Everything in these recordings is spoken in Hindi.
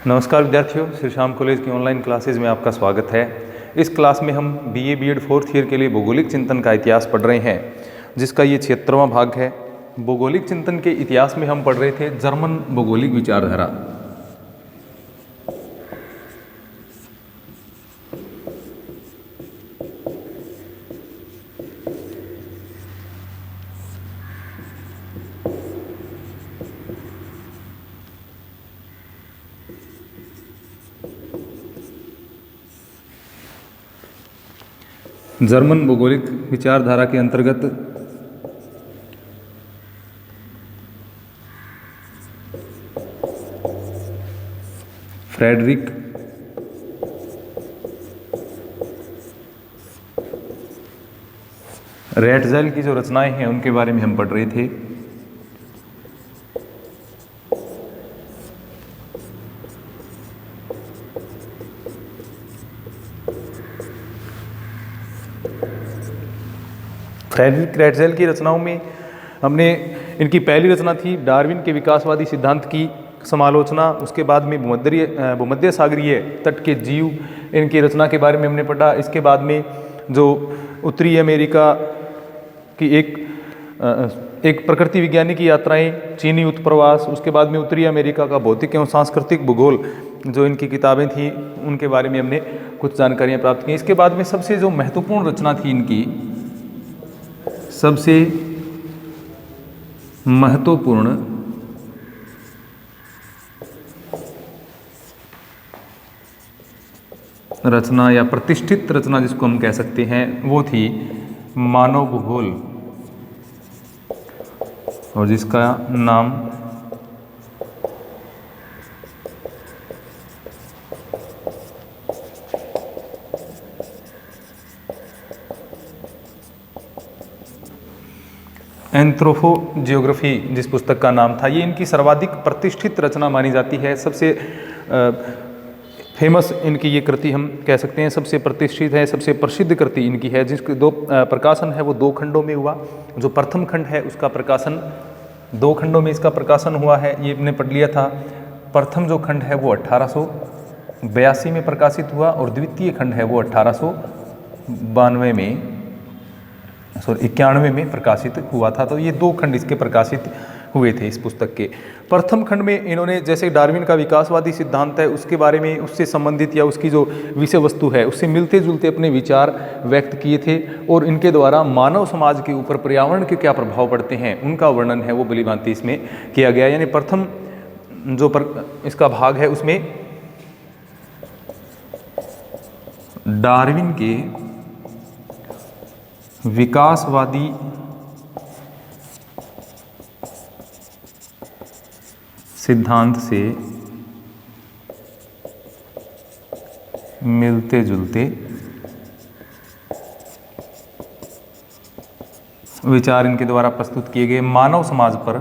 नमस्कार विद्यार्थियों, श्री श्याम कॉलेज की ऑनलाइन क्लासेज में आपका स्वागत है। इस क्लास में हम बीए बीएड फोर्थ ईयर के लिए भौगोलिक चिंतन का इतिहास पढ़ रहे हैं, जिसका ये 76वां भाग है। भौगोलिक चिंतन के इतिहास में हम पढ़ रहे थे जर्मन भौगोलिक विचारधारा। जर्मन भौगोलिक विचारधारा के अंतर्गत फ्रेडरिक रैटजेल की जो रचनाएं हैं उनके बारे में हम पढ़ रहे थे। फ्रेडरिक रैटजेल की रचनाओं में हमने इनकी पहली रचना थी डार्विन के विकासवादी सिद्धांत की समालोचना। उसके बाद में भूमध्य सागरीय तट के जीव, इनकी रचना के बारे में हमने पढ़ा। इसके बाद में जो उत्तरी अमेरिका की एक प्रकृति विज्ञानी की यात्राएं, चीनी उत्प्रवास, उसके बाद में उत्तरी अमेरिका का भौतिक एवं सांस्कृतिक भूगोल, जो इनकी किताबें थी उनके बारे में हमने कुछ जानकारियाँ प्राप्त की। इसके बाद में सबसे जो महत्वपूर्ण रचना थी इनकी, सबसे महत्वपूर्ण रचना या प्रतिष्ठित रचना जिसको हम कह सकते हैं वो थी मानव भूगोल, और जिसका नाम एंथ्रोपोजियोग्राफी, जिस पुस्तक का नाम था, ये इनकी सर्वाधिक प्रतिष्ठित रचना मानी जाती है। सबसे फेमस इनकी ये कृति हम कह सकते हैं, सबसे प्रतिष्ठित है, सबसे प्रसिद्ध कृति इनकी है, जिसके दो प्रकाशन है वो 2 खंडों में हुआ। जो प्रथम खंड है उसका प्रकाशन 2 खंडों में इसका प्रकाशन हुआ है, ये हमने पढ़ लिया था। प्रथम जो खंड है वो 1882 में प्रकाशित हुआ और द्वितीय खंड है वो 91 में प्रकाशित हुआ था। तो ये 2 खंड इसके प्रकाशित हुए थे इस पुस्तक के। प्रथम खंड में इन्होंने जैसे डार्विन का विकासवादी सिद्धांत है उसके बारे में, उससे संबंधित या उसकी जो विषय वस्तु है उससे मिलते जुलते अपने विचार व्यक्त किए थे, और इनके द्वारा मानव समाज के ऊपर पर्यावरण के क्या प्रभाव पड़ते हैं उनका वर्णन है वो भलीभांति इसमें किया गया। यानी प्रथम जो इसका भाग है उसमें डार्विन के विकासवादी सिद्धांत से मिलते जुलते विचार इनके द्वारा प्रस्तुत किए गए मानव समाज पर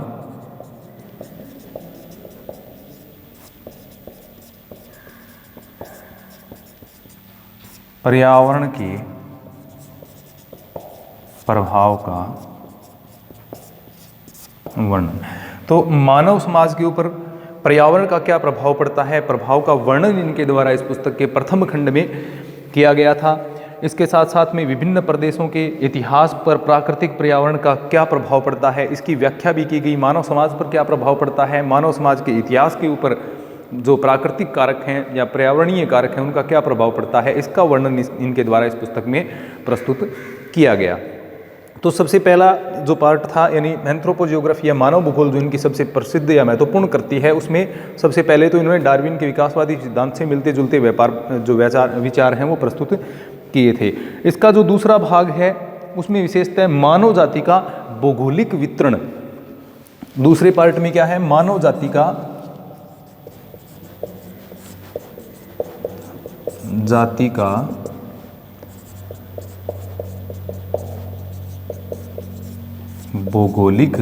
पर्यावरण के प्रभाव का वर्णन। तो मानव समाज के ऊपर पर्यावरण का क्या प्रभाव पड़ता है, प्रभाव का वर्णन इनके द्वारा इस पुस्तक के प्रथम खंड में किया गया था। इसके साथ साथ में विभिन्न प्रदेशों के इतिहास पर प्राकृतिक पर्यावरण का क्या प्रभाव पड़ता है इसकी व्याख्या भी की गई। मानव समाज पर क्या प्रभाव पड़ता है, मानव समाज के इतिहास के ऊपर जो प्राकृतिक कारक हैं या पर्यावरणीय कारक हैं उनका क्या प्रभाव पड़ता है, इसका वर्णन इनके द्वारा इस पुस्तक में प्रस्तुत किया गया। तो सबसे पहला जो पार्ट था यानी एंथ्रोपोजियोग्राफी या मानव भूगोल, जो इनकी सबसे प्रसिद्ध या महत्वपूर्ण कृति है, उसमें सबसे पहले तो इन्होंने डार्विन के विकासवादी सिद्धांत से मिलते जुलते विचार हैं वो प्रस्तुत किए थे। इसका जो दूसरा भाग है उसमें विशेषतः मानव जाति का भौगोलिक वितरण। दूसरे पार्ट में क्या है, मानव जाति का भौगोलिक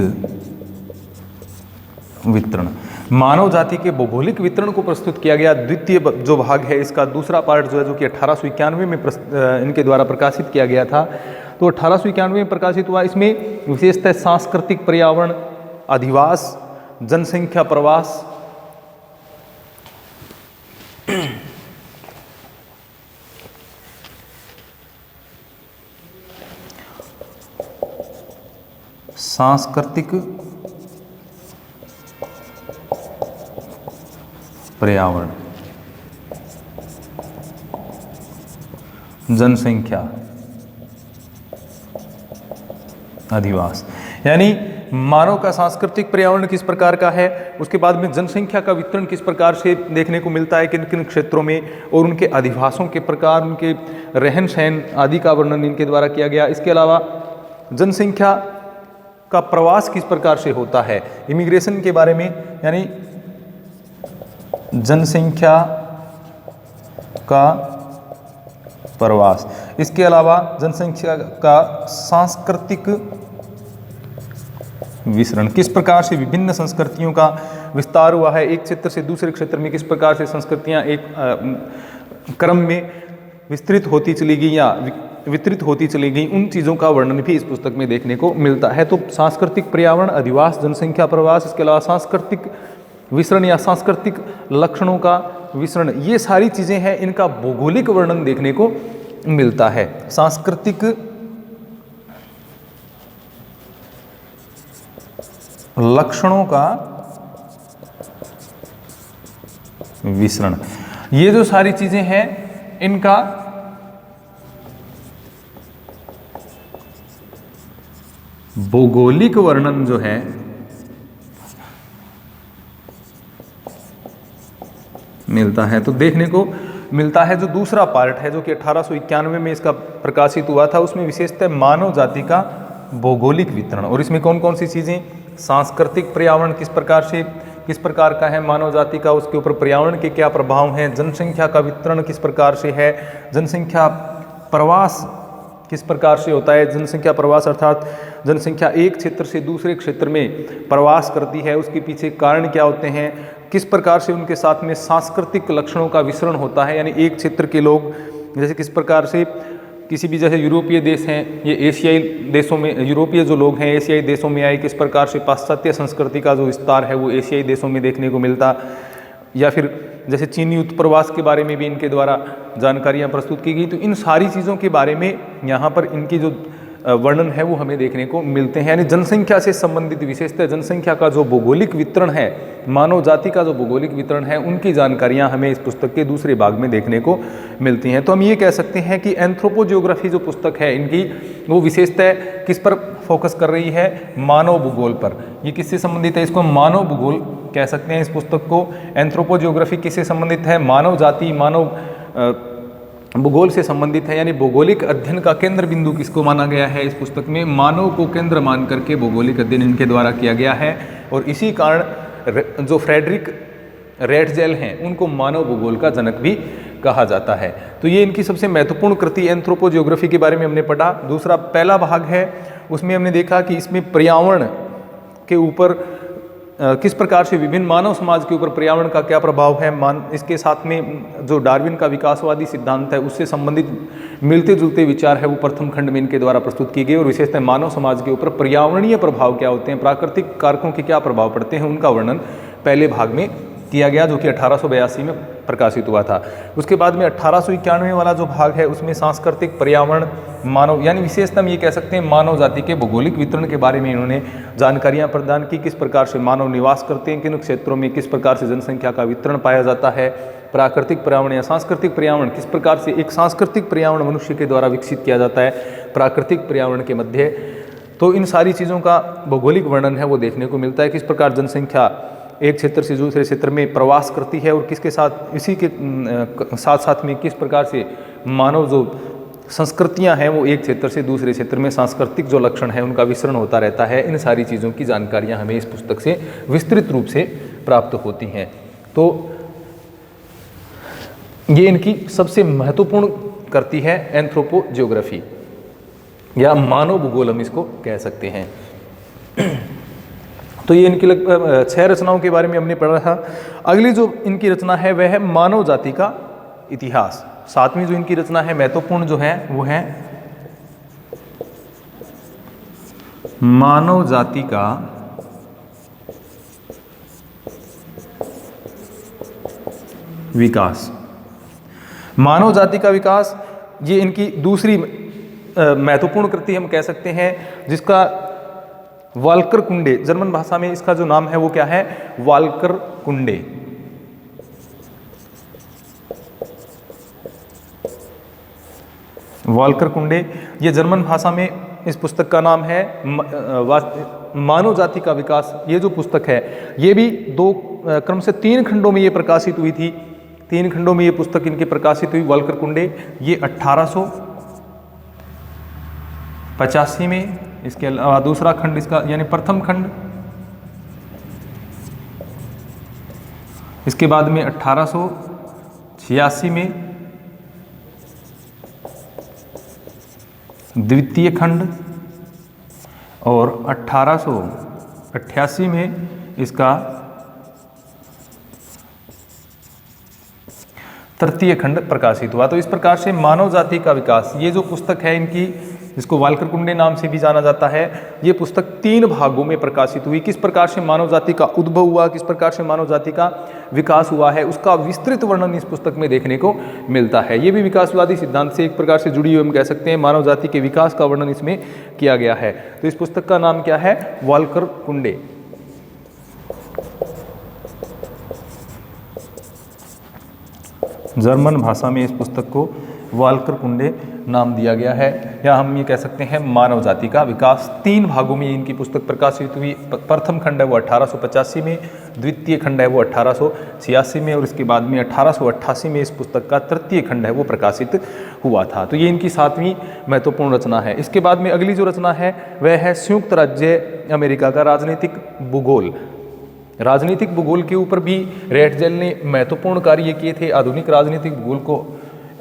वितरण, मानव जाति के भौगोलिक वितरण को प्रस्तुत किया गया। द्वितीय जो भाग है इसका दूसरा पार्ट जो है, जो कि 1891 में इनके द्वारा प्रकाशित किया गया था, तो 1891 में प्रकाशित हुआ। इसमें विशेषतः सांस्कृतिक पर्यावरण, अधिवास, जनसंख्या प्रवास, सांस्कृतिक पर्यावरण, जनसंख्या अधिवास, यानी मानव का सांस्कृतिक पर्यावरण किस प्रकार का है, उसके बाद में जनसंख्या का वितरण किस प्रकार से देखने को मिलता है किन किन क्षेत्रों में, और उनके अधिवासों के प्रकार, उनके रहन सहन आदि का वर्णन इनके द्वारा किया गया। इसके अलावा जनसंख्या का प्रवास किस प्रकार से होता है, इमिग्रेशन के बारे में, यानी जनसंख्या का प्रवास। इसके अलावा जनसंख्या का सांस्कृतिक विसरण, किस प्रकार से विभिन्न संस्कृतियों का विस्तार हुआ है, एक क्षेत्र से दूसरे क्षेत्र में किस प्रकार से संस्कृतियां एक क्रम में विस्तृत होती चली गई या वितरित होती चली गई, उन चीज़ों का वर्णन भी इस पुस्तक में देखने को मिलता है। तो सांस्कृतिक पर्यावरण, अधिवास, जनसंख्या प्रवास, इसके अलावा सांस्कृतिक विसरण या सांस्कृतिक लक्षणों का विसरण, ये सारी चीज़ें हैं, इनका भौगोलिक वर्णन देखने को मिलता है। सांस्कृतिक लक्षणों का विसरण, ये जो सारी चीजें हैं इनका भौगोलिक वर्णन जो है मिलता है। तो देखने को मिलता है जो दूसरा पार्ट है जो कि 1891 में इसका प्रकाशित हुआ था, उसमें विशेषतः मानव जाति का भौगोलिक वितरण, और इसमें कौन कौन सी चीजें, सांस्कृतिक पर्यावरण किस प्रकार का है मानव जाति का, उसके ऊपर पर्यावरण के क्या प्रभाव हैं, जनसंख्या का वितरण किस प्रकार से है, जनसंख्या प्रवास किस प्रकार से होता है, जनसंख्या प्रवास अर्थात जनसंख्या एक क्षेत्र से दूसरे क्षेत्र में प्रवास करती है, उसके पीछे कारण क्या होते हैं, किस प्रकार से उनके साथ में सांस्कृतिक लक्षणों का विसरण होता है, यानी एक क्षेत्र के लोग जैसे किस प्रकार से किसी भी जैसे यूरोपीय देश हैं, ये एशियाई देशों में, यूरोपीय जो लोग हैं एशियाई देशों में आए, किस प्रकार से पाश्चात्य संस्कृति का जो विस्तार है वो एशियाई देशों में देखने को मिलता, या फिर जैसे चीनी उत्प्रवास के बारे में भी इनके द्वारा जानकारियाँ प्रस्तुत की गई। तो इन सारी चीज़ों के बारे में यहाँ पर इनकी जो वर्णन है वो हमें देखने को मिलते हैं, यानी जनसंख्या से संबंधित विशेषतः जनसंख्या का जो भौगोलिक वितरण है, मानव जाति का जो भौगोलिक वितरण है, उनकी जानकारियां हमें इस पुस्तक के दूसरे भाग में देखने को मिलती हैं। तो हम ये कह सकते हैं कि एंथ्रोपोजियोग्राफी जो पुस्तक है इनकी, वो विशेषतः किस पर फोकस कर रही है, मानव भूगोल पर। ये किससे संबंधित है, इसको मानव भूगोल कह सकते हैं। इस पुस्तक को एंथ्रोपोजियोग्राफी किससे संबंधित है, मानव जाति, मानव भूगोल से संबंधित है, यानी भौगोलिक अध्ययन का केंद्र बिंदु किसको माना गया है, इस पुस्तक में मानव को केंद्र मान करके भौगोलिक अध्ययन इनके द्वारा किया गया है। और इसी कारण जो फ्रेडरिक रेटजेल हैं उनको मानव भूगोल का जनक भी कहा जाता है। तो ये इनकी सबसे महत्वपूर्ण कृति एंथ्रोपोजियोग्राफी के बारे में हमने पढ़ा। दूसरा पहला भाग है, उसमें हमने देखा कि इसमें पर्यावरण के ऊपर किस प्रकार से विभिन्न मानव समाज के ऊपर पर्यावरण का क्या प्रभाव है, इसके साथ में जो डार्विन का विकासवादी सिद्धांत है उससे संबंधित मिलते जुलते विचार है वो प्रथम खंड में इनके द्वारा प्रस्तुत किए गए, और विशेषतः मानव समाज के ऊपर पर्यावरणीय प्रभाव क्या होते हैं, प्राकृतिक कारकों के क्या प्रभाव पड़ते हैं, उनका वर्णन पहले भाग में किया गया जो कि 1882 में प्रकाशित हुआ था। उसके बाद में 1891 वाला जो भाग है उसमें सांस्कृतिक पर्यावरण मानव, यानी विशेषतः हम ये कह सकते हैं मानव जाति के भौगोलिक वितरण के बारे में इन्होंने जानकारियां प्रदान की, किस प्रकार से मानव निवास करते हैं, किन क्षेत्रों में किस प्रकार से जनसंख्या का वितरण पाया जाता है, प्राकृतिक पर्यावरण या सांस्कृतिक पर्यावरण किस प्रकार से एक सांस्कृतिक पर्यावरण मनुष्य के द्वारा विकसित किया जाता है प्राकृतिक पर्यावरण के मध्य। तो इन सारी चीज़ों का भौगोलिक वर्णन है वो देखने को मिलता है, किस प्रकार जनसंख्या एक क्षेत्र से दूसरे क्षेत्र में प्रवास करती है, और किसके साथ इसी के साथ साथ में किस प्रकार से मानव जो संस्कृतियां हैं वो एक क्षेत्र से दूसरे क्षेत्र में सांस्कृतिक जो लक्षण है उनका विसरण होता रहता है। इन सारी चीज़ों की जानकारियां हमें इस पुस्तक से विस्तृत रूप से प्राप्त होती हैं। तो ये इनकी सबसे महत्वपूर्ण करती है एंथ्रोपोजियोग्राफी या मानव भूगोल हम इसको कह सकते हैं। तो ये इनकी 6 रचनाओं के बारे में हमने पढ़ा था। अगली जो इनकी रचना है वह है मानव जाति का इतिहास। 7वीं जो इनकी रचना है महत्वपूर्ण जो है वो है मानव जाति का विकास। मानव जाति का विकास, ये इनकी दूसरी महत्वपूर्ण कृति हम कह सकते हैं, जिसका वाल्कर कुंडे, जर्मन भाषा में इसका जो नाम है वो क्या है, वाल्कर कुंडे। वाल्कर कुंडे, ये जर्मन भाषा में इस पुस्तक का नाम है मानव जाति का विकास। ये जो पुस्तक है ये भी क्रम से 3 खंडों में ये प्रकाशित हुई थी। 3 खंडों में ये पुस्तक इनकी प्रकाशित हुई, वाल्कर कुंडे। ये 1885 में, इसके अलावा दूसरा खंड इसका यानी प्रथम खंड, इसके बाद में 1886 में द्वितीय खंड, और 1888 में इसका तृतीय खंड प्रकाशित हुआ। तो इस प्रकार से मानव जाति का विकास, ये जो पुस्तक है इनकी, जिसको वाल्कर कुंडे नाम से भी जाना जाता है, ये पुस्तक 3 भागों में प्रकाशित हुई। किस प्रकार से मानव जाति का उद्भव हुआ, किस प्रकार से मानव जाति का विकास हुआ है, उसका विस्तृत वर्णन इस पुस्तक में देखने को मिलता है। ये भी विकासवादी सिद्धांत से एक प्रकार से जुड़ी हुई हम कह सकते हैं। मानव जाति के विकास का वर्णन इसमें किया गया है। तो इस पुस्तक का नाम क्या है, वाल्कर कुंडे। जर्मन भाषा में इस पुस्तक को वाल्कर कुंडे नाम दिया गया है, या हम ये कह सकते हैं मानव जाति का विकास। 3 भागों में इनकी पुस्तक प्रकाशित हुई। प्रथम खंड है वो 1885 में, द्वितीय खंड है वो 1886 में, और इसके बाद में 1888 में इस पुस्तक का तृतीय खंड है वो प्रकाशित हुआ था। तो ये इनकी 7वीं महत्वपूर्ण रचना है। इसके बाद में अगली जो रचना है वह है संयुक्त राज्य अमेरिका का राजनीतिक भूगोल। राजनीतिक भूगोल के ऊपर भी रेटजेल ने महत्वपूर्ण कार्य किए थे। आधुनिक राजनीतिक भूगोल को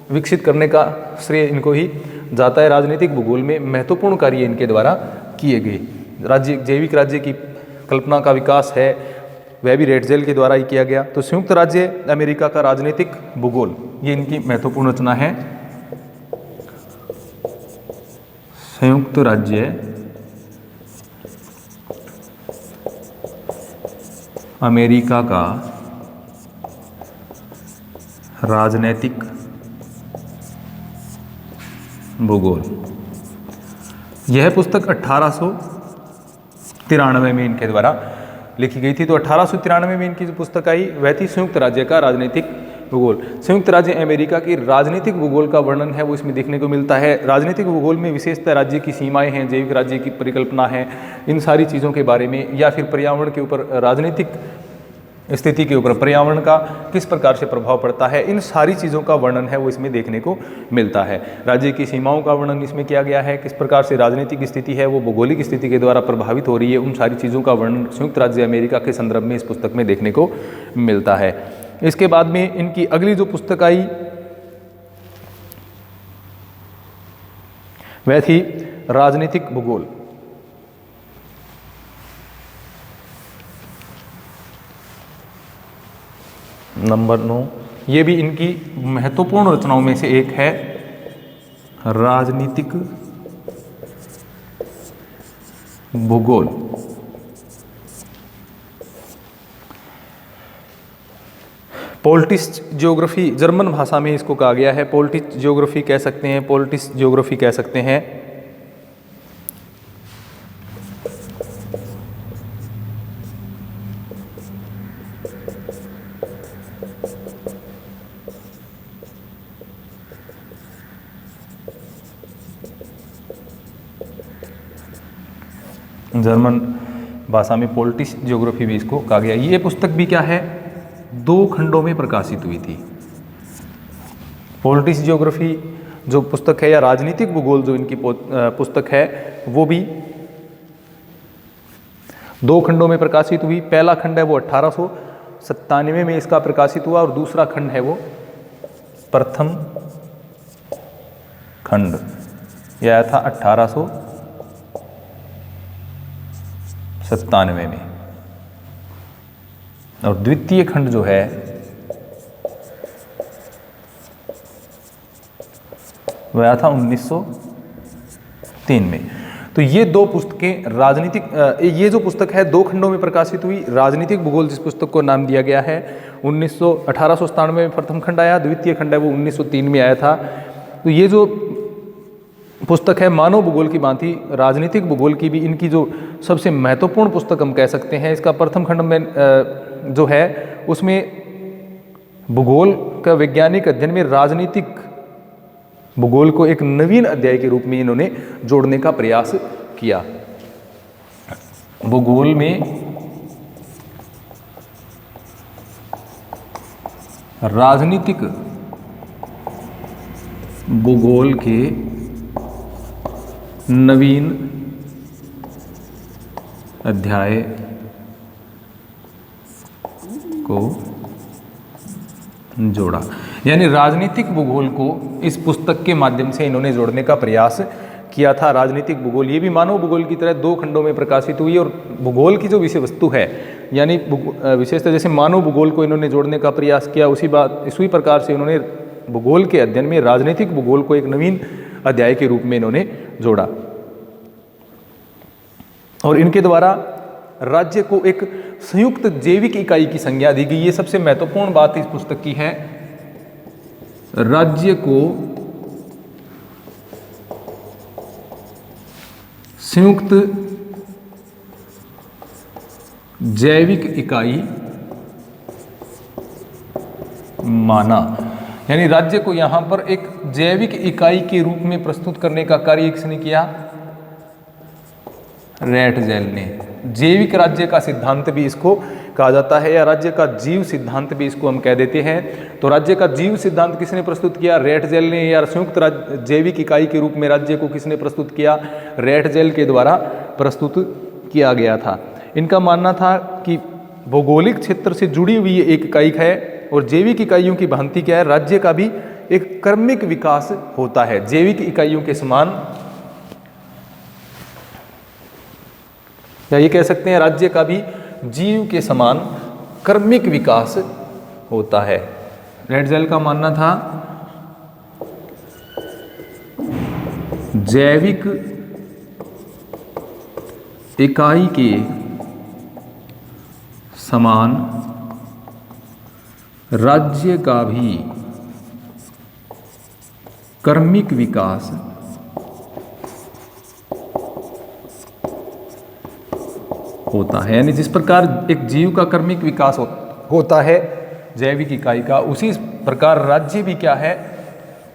विकसित करने का श्रेय इनको ही जाता है। राजनीतिक भूगोल में महत्वपूर्ण कार्य इनके द्वारा किए गए। जैविक राज्य की कल्पना का विकास है वह भी रेटजेल के द्वारा ही किया गया। तो संयुक्त राज्य अमेरिका का राजनीतिक भूगोल, ये इनकी महत्वपूर्ण रचना है। संयुक्त राज्य अमेरिका का राजनीतिक भूगोल। यह पुस्तक 1893 में इनके द्वारा लिखी गई थी। तो 1893 में इनकी जो पुस्तक आई वह थी संयुक्त राज्य का राजनीतिक भूगोल। संयुक्त राज्य अमेरिका की राजनीतिक भूगोल का वर्णन है वो इसमें देखने को मिलता है। राजनीतिक भूगोल में विशेषतः राज्य की सीमाएं हैं, जैविक राज्य की परिकल्पना है, इन सारी चीज़ों के बारे में, या फिर पर्यावरण के ऊपर, राजनीतिक स्थिति के ऊपर पर्यावरण का किस प्रकार से प्रभाव पड़ता है, इन सारी चीज़ों का वर्णन है वो इसमें देखने को मिलता है। राज्य की सीमाओं का वर्णन इसमें किया गया है, किस प्रकार से राजनीतिक स्थिति है वो भौगोलिक स्थिति के द्वारा प्रभावित हो रही है, उन सारी चीज़ों का वर्णन संयुक्त राज्य अमेरिका के संदर्भ में इस पुस्तक में देखने को मिलता है। इसके बाद में इनकी अगली जो पुस्तक आई वह थी राजनीतिक भूगोल। नंबर 9, ये भी इनकी महत्वपूर्ण रचनाओं में से एक है, राजनीतिक भूगोल। पॉलिटिक्स ज्योग्राफी, जर्मन भाषा में इसको कहा गया है, पॉलिटिक्स ज्योग्राफी कह सकते हैं, पॉलिटिक्स ज्योग्राफी कह सकते हैं। जर्मन भाषा में पॉलिटिक्स ज्योग्राफी भी इसको कहा गया। ये पुस्तक भी क्या है, 2 खंडों में प्रकाशित हुई थी। पॉलिटिक्स ज्योग्राफी जो पुस्तक है, या राजनीतिक भूगोल जो इनकी पुस्तक है, वो भी 2 खंडों में प्रकाशित हुई। पहला खंड है वो 1897 में इसका प्रकाशित हुआ, और दूसरा खंड है वो प्रथम खंड, यह आया था 1897 में, और द्वितीय खंड जो है वह आया था 1903 में। तो ये 2 पुस्तकें राजनीतिक, ये जो पुस्तक है 2 खंडों में प्रकाशित हुई। राजनीतिक भूगोल जिस पुस्तक को नाम दिया गया है 1897 में प्रथम खंड आया, द्वितीय खंड है वो 1903 में आया था। तो ये जो पुस्तक है मानव भूगोल की भांति राजनीतिक भूगोल की भी इनकी जो सबसे महत्वपूर्ण पुस्तक हम कह सकते हैं। इसका प्रथम खंड में जो है उसमें भूगोल का वैज्ञानिक अध्ययन में राजनीतिक भूगोल को एक नवीन अध्याय के रूप में इन्होंने जोड़ने का प्रयास किया। भूगोल में राजनीतिक भूगोल के नवीन अध्याय को जोड़ा, यानी राजनीतिक भूगोल को इस पुस्तक के माध्यम से इन्होंने जोड़ने का प्रयास किया था। राजनीतिक भूगोल ये भी मानव भूगोल की तरह 2 खंडों में प्रकाशित हुई और भूगोल की जो विषय वस्तु है यानी विशेषतः जैसे मानव भूगोल को इन्होंने जोड़ने का प्रयास किया उसी प्रकार से इन्होंने भूगोल के अध्ययन में राजनीतिक भूगोल को एक नवीन अध्याय के रूप में इन्होंने जोड़ा और इनके द्वारा राज्य को एक संयुक्त जैविक इकाई की संज्ञा दी गई। ये सबसे महत्वपूर्ण बात इस पुस्तक की है। राज्य को संयुक्त जैविक इकाई माना, यानी राज्य को यहां पर एक जैविक इकाई के रूप में प्रस्तुत करने का कार्य किसने किया? रैटजेल ने। जैविक राज्य का सिद्धांत भी इसको कहा जाता है या राज्य का जीव सिद्धांत भी इसको हम कह देते हैं। तो राज्य का जीव सिद्धांत किसने प्रस्तुत किया? रैटजेल ने। या संयुक्त जैविक इकाई के रूप में राज्य को किसने प्रस्तुत किया? रैटजेल के द्वारा प्रस्तुत किया गया था। इनका मानना था कि भौगोलिक क्षेत्र से जुड़ी हुई एक इकाई है और जैविक इकाइयों की भांति क्या है, राज्य का भी एक क्रमिक विकास होता है। जैविक इकाइयों के समान या ये कह सकते हैं राज्य का भी जीव के समान क्रमिक विकास होता है। रैटजेल का मानना था जैविक इकाई के समान राज्य का भी क्रमिक विकास होता है। यानी जिस प्रकार एक जीव का क्रमिक विकास होता है जैविक इकाई का, उसी प्रकार राज्य भी क्या है,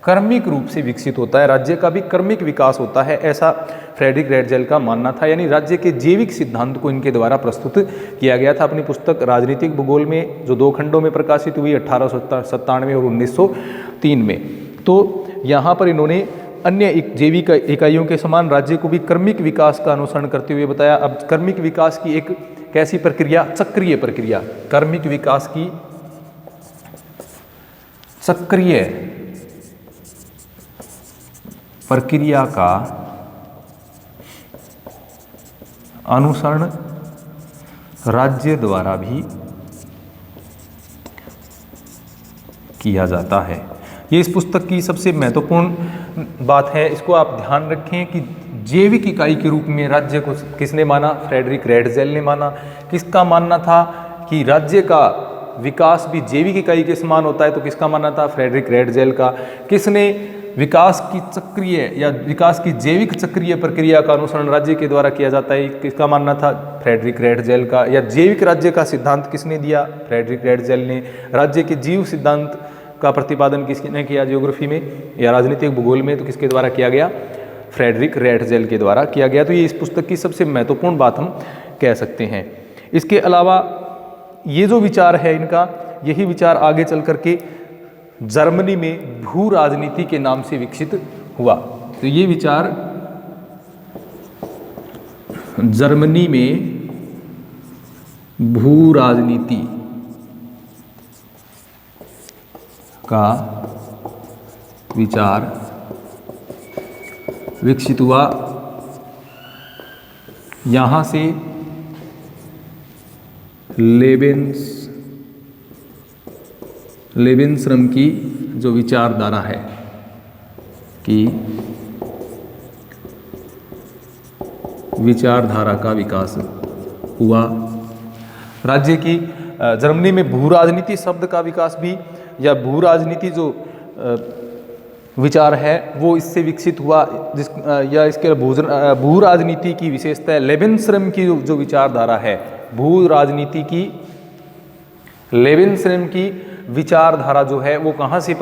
क्रमिक रूप से विकसित होता है। राज्य का भी क्रमिक विकास होता है, ऐसा फ्रेडरिक रैटजेल का मानना था। यानी राज्य के जैविक सिद्धांत को इनके द्वारा प्रस्तुत किया गया था अपनी पुस्तक राजनीतिक भूगोल में, जो 2 खंडों में प्रकाशित हुई 1897 और 1903 में। तो यहाँ पर इन्होंने अन्य जैविक इकाइयों के समान राज्य को भी क्रमिक विकास का अनुसरण करते हुए बताया। अब क्रमिक विकास की एक कैसी प्रक्रिया? चक्रीय प्रक्रिया। क्रमिक विकास की चक्रीय प्रक्रिया का अनुसरण राज्य द्वारा भी किया जाता है। ये इस पुस्तक की सबसे महत्वपूर्ण बात है। इसको आप ध्यान रखें कि जैविक इकाई के रूप में राज्य को किसने माना? फ्रेडरिक रैटजेल ने माना। किसका मानना था कि राज्य का विकास भी जैविक इकाई के समान होता है? तो किसका मानना था? फ्रेडरिक रैटजेल का। किसने विकास की चक्रीय या विकास की जैविक चक्रीय प्रक्रिया का अनुसरण राज्य के द्वारा किया जाता है? किसका मानना था? फ्रेडरिक रैटजेल का। या जैविक राज्य का सिद्धांत किसने दिया? फ्रेडरिक रैटजेल ने। राज्य के जीव सिद्धांत का प्रतिपादन किसने किया ज्योग्राफी में या राजनीतिक भूगोल में? तो किसके द्वारा किया गया? फ्रेडरिक रैटजेल के द्वारा किया गया। तो ये इस पुस्तक की सबसे महत्वपूर्ण बात हम कह सकते हैं। इसके अलावा ये जो विचार है इनका, यही विचार आगे चल करके जर्मनी में भू राजनीति के नाम से विकसित हुआ। तो ये विचार जर्मनी में भू राजनीति का विचार विकसित हुआ। यहाँ से लेविनश्रम की जो विचारधारा है कि विचारधारा का विकास हुआ। राज्य की जर्मनी में भू राजनीति शब्द का विकास भी या भू राजनीति जो विचार है वो इससे विकसित हुआ, या इसके भू राजनीति की विशेषता लेवेनश्रम की जो विचारधारा है, भू राजनीति की लेवेनश्रम की विचारधारा जो है वो कहाँ से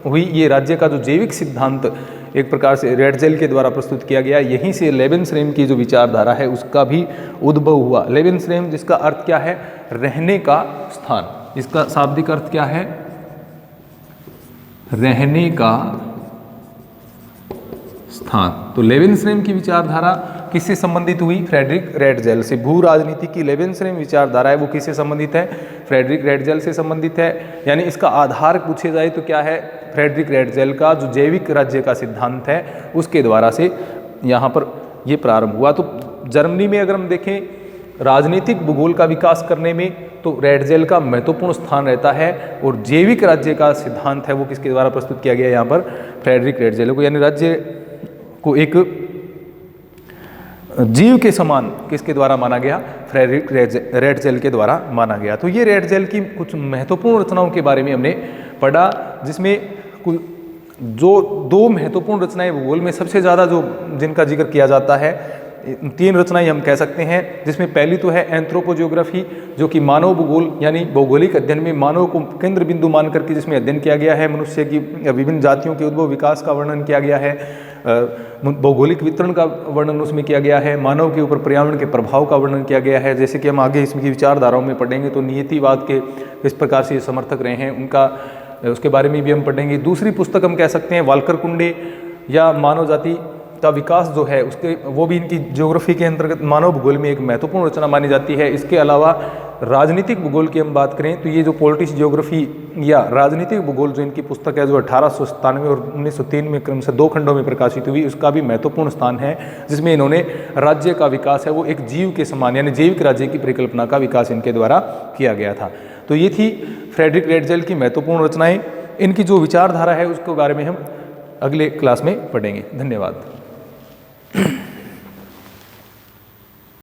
हुई, ये राज्य का जो जैविक सिद्धांत एक प्रकार से रेटजेल के द्वारा प्रस्तुत किया गया, यहीं से लेवेनश्रम की जो विचारधारा है उसका भी उद्भव हुआ। लेवेनश्रम जिसका अर्थ क्या है, रहने का स्थान, इसका शाब्दिक अर्थ क्या है, रहने का स्थान। तो लेवेनश्रम की विचारधारा किससे संबंधित हुई, फ्रेडरिक रेटजेल से। भू राजनीति की लेवेनश्रम विचारधारा है वो किससे संबंधित है, फ्रेडरिक रेटजेल से संबंधित है। यानी इसका आधार पूछे जाए तो क्या है, फ्रेडरिक रेटजेल का जो जैविक राज्य का सिद्धांत है उसके द्वारा से यहाँ पर ये प्रारंभ हुआ। तो जर्मनी में अगर हम देखें राजनीतिक भूगोल का विकास करने में तो रेटजेल का महत्वपूर्ण स्थान रहता है, और जैविक राज्य का सिद्धांत है वो किसके द्वारा प्रस्तुत किया गया यहाँ पर, फ्रेडरिक रेटजेल को। यानी राज्य को एक जीव के समान किसके द्वारा माना गया, फ्रेडरिक रेटजेल के द्वारा माना गया। तो ये रेटजेल की कुछ महत्वपूर्ण रचनाओं के बारे में हमने पढ़ा, जिसमें जो दो महत्वपूर्ण रचनाएं भूगोल में सबसे ज़्यादा जो जिनका जिक्र किया जाता है, 3 रचनाएं हम कह सकते हैं, जिसमें पहली तो है एंथ्रोपोजियोग्राफी जो कि मानव भूगोल यानी भौगोलिक अध्ययन में मानव को केंद्र बिंदु मान करके जिसमें अध्ययन किया गया है, मनुष्य की विभिन्न जातियों के उद्भव विकास का वर्णन किया गया है, भौगोलिक वितरण का वर्णन उसमें किया गया है, मानव के ऊपर पर्यावरण के प्रभाव का वर्णन किया गया है। जैसे कि हम आगे इसकी विचारधाराओं में पढ़ेंगे तो नियतिवाद के किस प्रकार से समर्थक रहे हैं उनका, उसके बारे में भी हम पढ़ेंगे। दूसरी पुस्तक हम कह सकते हैं वाल्कर कुंडे या मानव जाति का विकास जो है उसके, वो भी इनकी ज्योग्राफी के अंतर्गत मानव भूगोल में एक महत्वपूर्ण रचना मानी जाती है। इसके अलावा राजनीतिक भूगोल की हम बात करें तो ये जो पॉलिटिक्स ज्योग्राफी या राजनीतिक भूगोल जो इनकी पुस्तक है जो 1897 और 1903 में क्रमशः 2 खंडों में प्रकाशित हुई, उसका भी महत्वपूर्ण स्थान है, जिसमें इन्होंने राज्य का विकास है वो एक जीव के समान यानी जैविक राज्य की परिकल्पना का विकास इनके द्वारा किया गया था। तो ये थी फ्रेडरिक रेटजेल की महत्वपूर्ण रचनाएं। इनकी जो विचारधारा है उसके बारे में हम अगले क्लास में पढ़ेंगे। धन्यवाद।